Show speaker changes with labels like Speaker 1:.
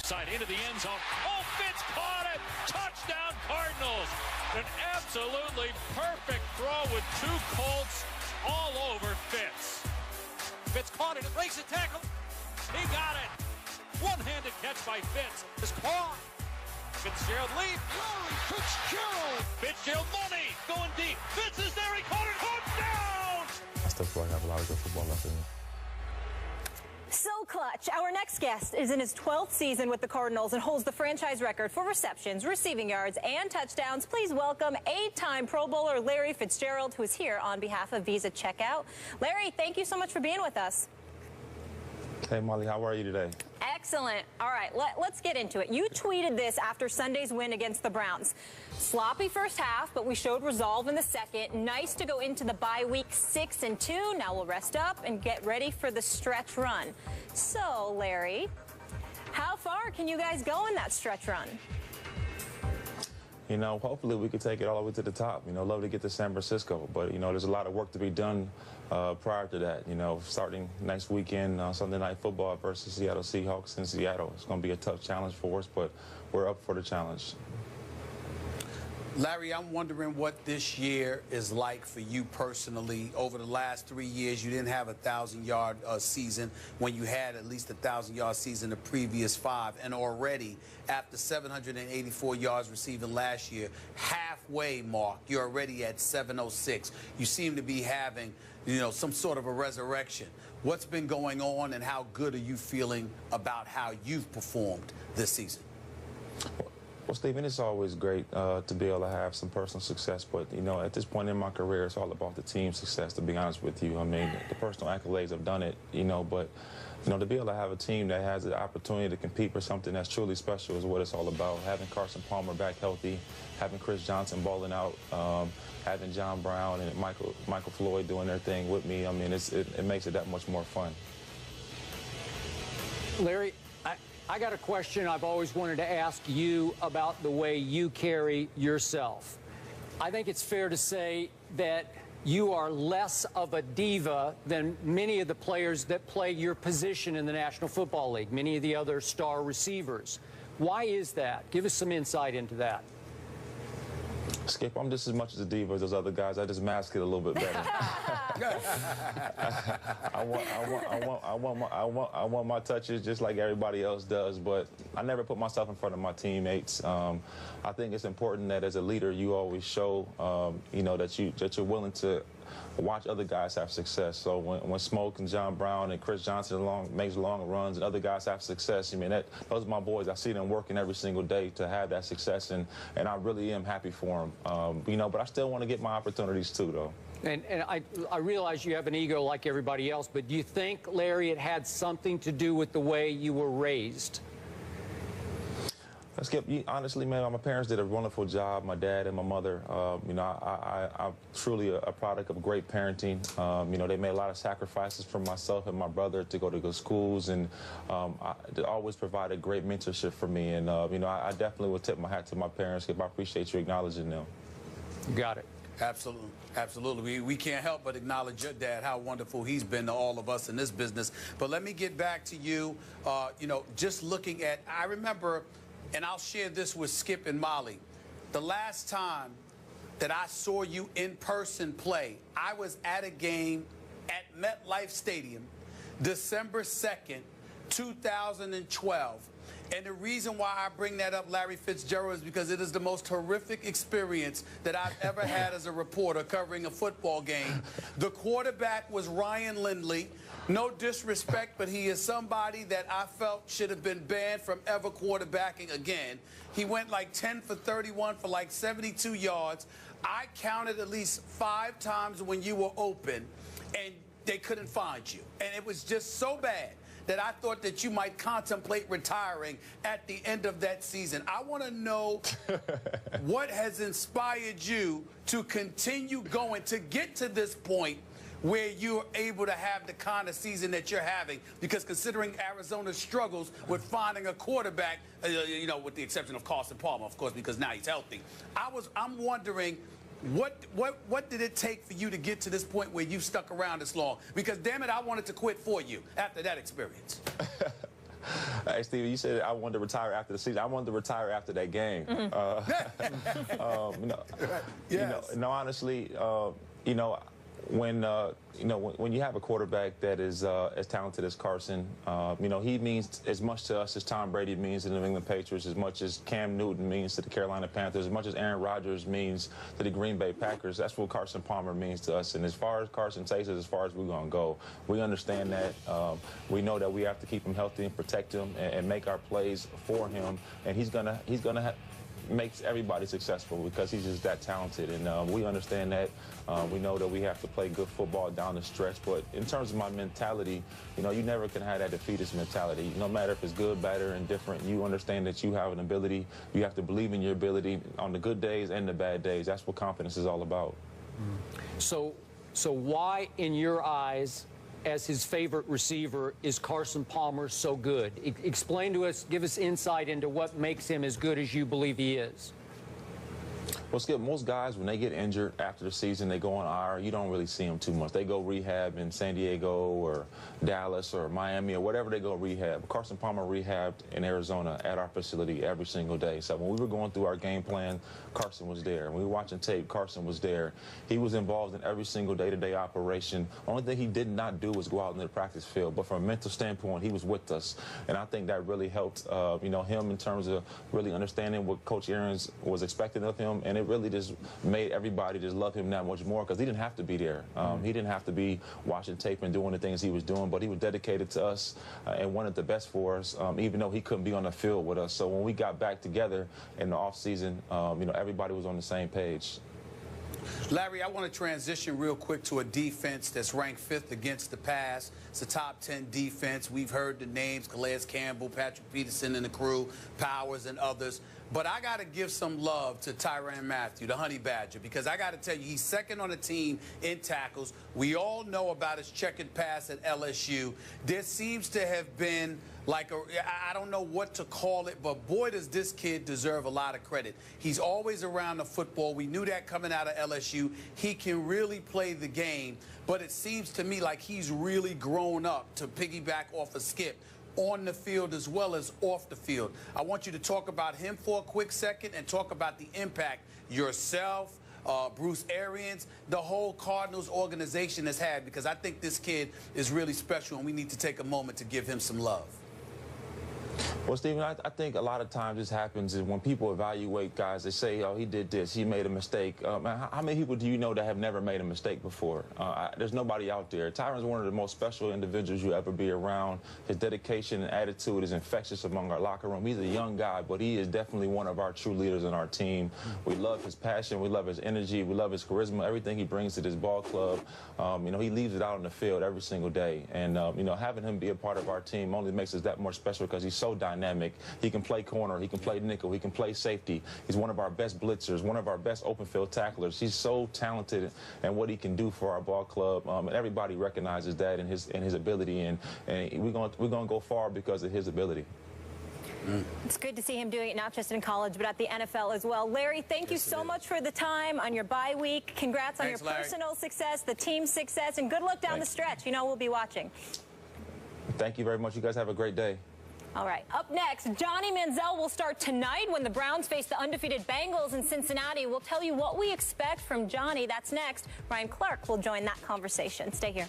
Speaker 1: side into the end zone. Oh, Fitz caught it! Touchdown Cardinals! An absolutely perfect throw with two Colts all over Fitz. Fitz caught it and breaks the tackle. He got it. One-handed catch by Fitz. Is caught. Fitzgerald lead. Fitzgerald. Fitzgerald money going deep. Fitz is there. He caught it. Touchdown.
Speaker 2: I still feel like I have a lot of good football left in me.
Speaker 3: So clutch. Our next guest is in his 12th season with the Cardinals and holds the franchise record for receptions, receiving yards, and touchdowns. Please welcome 8-time Pro Bowler Larry Fitzgerald, who is here on behalf of Visa Checkout. Larry, thank you so much for being with us.
Speaker 2: Hey, Molly, how are you today?
Speaker 3: Excellent. All right, let's get into it. You tweeted this after Sunday's win against the Browns. Sloppy first half, but we showed resolve in the second. Nice to go into the bye week 6-2. Now we'll rest up and get ready for the stretch run. So, Larry, how far can you guys go in that stretch run?
Speaker 2: You know, hopefully we could take it all the way to the top. You know, love to get to San Francisco, but, you know, there's a lot of work to be done prior to that. You know, starting next weekend, Sunday Night Football versus Seattle Seahawks in Seattle. It's going to be a tough challenge for us, but we're up for the challenge.
Speaker 4: Larry, I'm wondering what this year is like for you personally. Over the last 3 years, you didn't have a 1,000-yard season when you had at least a 1,000-yard season the previous 5. And already, after 784 yards receiving last year, halfway mark, you're already at 706. You seem to be having, you know, some sort of a resurrection. What's been going on, and how good are you feeling about how you've performed this season?
Speaker 2: Well, Stephen, it's always great to be able to have some personal success, but, you know, at this point in my career, it's all about the team success, to be honest with you. I mean, the personal accolades have done it, you know, but, you know, to be able to have a team that has the opportunity to compete for something that's truly special is what it's all about. Having Carson Palmer back healthy, having Chris Johnson balling out, having John Brown and Michael Floyd doing their thing with me, I mean, it makes it that much more fun.
Speaker 5: Larry, I got a question I've always wanted to ask you about the way you carry yourself. I think it's fair to say that you are less of a diva than many of the players that play your position in the National Football League, many of the other star receivers. Why is that? Give us some insight into that.
Speaker 2: Skip, I'm just as much as a diva as those other guys. I just mask it a little bit better. I want my touches just like everybody else does, but I never put myself in front of my teammates. I think it's important that as a leader, you always show, you know, that you're willing to watch other guys have success. So when Smoke and John Brown and Chris Johnson makes long runs and other guys have success, I mean, those are my boys. I see them working every single day to have that success, and I really am happy for them. You know, but I still want to get my opportunities too, though.
Speaker 5: And I realize you have an ego like everybody else, but do you think, Larry, it had something to do with the way you were raised?
Speaker 2: Skip, honestly, man, my parents did a wonderful job, my dad and my mother. You know, I'm truly a product of great parenting. You know, they made a lot of sacrifices for myself and my brother to go to good schools, and they always provided great mentorship for me. And, you know, I definitely would tip my hat to my parents, Skip. I appreciate you acknowledging them.
Speaker 5: You got it.
Speaker 4: Absolutely. Absolutely. We can't help but acknowledge your dad, how wonderful he's been to all of us in this business. But let me get back to you. You know, just looking at, I remember, and I'll share this with Skip and Molly, the last time that I saw you in person play, I was at a game at MetLife Stadium, December 2nd, 2012. And the reason why I bring that up, Larry Fitzgerald, is because it is the most horrific experience that I've ever had as a reporter covering a football game. The quarterback was Ryan Lindley. No disrespect, but he is somebody that I felt should have been banned from ever quarterbacking again. He went like 10 for 31 for like 72 yards. I counted at least 5 times when you were open, and they couldn't find you. And it was just so bad that I thought that you might contemplate retiring at the end of that season. I want to know what has inspired you to continue going, to get to this point where you're able to have the kind of season that you're having, because considering Arizona's struggles with finding a quarterback, you know, with the exception of Carson Palmer, of course, because now he's healthy. I'm wondering, what did it take for you to get to this point where you stuck around this long? Because, damn it, I wanted to quit for you after that experience.
Speaker 2: Hey, Stevie, you said I wanted to retire after the season. I wanted to retire after that game. No, honestly, when you have a quarterback that is as talented as Carson, he means as much to us as Tom Brady means to the New England Patriots, as much as Cam Newton means to the Carolina Panthers, as much as Aaron Rodgers means to the Green Bay Packers. That's what Carson Palmer means to us. And as far as Carson takes us, as far as we're going to go, we understand that. We know that we have to keep him healthy and protect him and make our plays for him. And he's gonna makes everybody successful because he's just that talented, and we understand that. We know that we have to play good football down the stretch, but in terms of my mentality, you never can have that defeatist mentality. No matter if it's good, bad, or indifferent, you understand that you have an ability. You have to believe in your ability on the good days and the bad days. That's what confidence is all about.
Speaker 5: So why, in your eyes, as his favorite receiver, is Carson Palmer so good? Explain to us, give us insight into what makes him as good as you believe he is.
Speaker 2: Well, Skip, most guys, when they get injured after the season, they go on IR. You don't really see them too much. They go rehab in San Diego or Dallas or Miami or whatever they go rehab. Carson Palmer rehabbed in Arizona at our facility every single day. So when we were going through our game plan, Carson was there. When we were watching tape, Carson was there. He was involved in every single day-to-day operation. Only thing he did not do was go out into the practice field. But from a mental standpoint, he was with us. And I think that really helped, him in terms of really understanding what Coach Arians was expecting of him. And it really just made everybody just love him that much more because he didn't have to be there. He didn't have to be watching tape and doing the things he was doing, but he was dedicated to us and wanted the best for us, even though he couldn't be on the field with us. So when we got back together in the offseason, everybody was on the same page.
Speaker 4: Larry, I want to transition real quick to a defense that's ranked 5th against the pass. It's a top 10 defense. We've heard the names, Calais Campbell, Patrick Peterson and the crew, Powers and others. But I got to give some love to Tyrann Mathieu, the Honey Badger, because I got to tell you, he's second on the team in tackles. We all know about his checkered pass at LSU. There seems to have been like I don't know what to call it, but boy, does this kid deserve a lot of credit. He's always around the football. We knew that coming out of LSU. He can really play the game, but it seems to me like he's really grown up, to piggyback off of Skip, on the field as well as off the field. I want you to talk about him for a quick second and talk about the impact yourself, Bruce Arians, the whole Cardinals organization has had, because I think this kid is really special and we need to take a moment to give him some love.
Speaker 2: Well, Stephen, I think a lot of times this happens is when people evaluate guys, they say, oh, he did this, he made a mistake. How many people do you know that have never made a mistake before? There's nobody out there. Tyrann's one of the most special individuals you'll ever be around. His dedication and attitude is infectious among our locker room. He's a young guy, but he is definitely one of our true leaders in our team. We love his passion, we love his energy, we love his charisma, everything he brings to this ball club. He leaves it out on the field every single day. And, having him be a part of our team only makes us that more special because he's so dynamic. He can play corner, he can play nickel, he can play safety. He's one of our best blitzers, one of our best open field tacklers. He's so talented and what he can do for our ball club, and everybody recognizes that in his ability, and we're going to go far because of his ability.
Speaker 3: It's good to see him doing it not just in college, but at the NFL as well. Larry, thank you so much for the time on your bye week. Congrats on your personal success, the team's success, and good luck down the stretch. We'll be watching.
Speaker 2: Thank you very much. You guys have a great day.
Speaker 3: All right, up next, Johnny Manziel will start tonight when the Browns face the undefeated Bengals in Cincinnati. We'll tell you what we expect from Johnny. That's next. Ryan Clark will join that conversation. Stay here.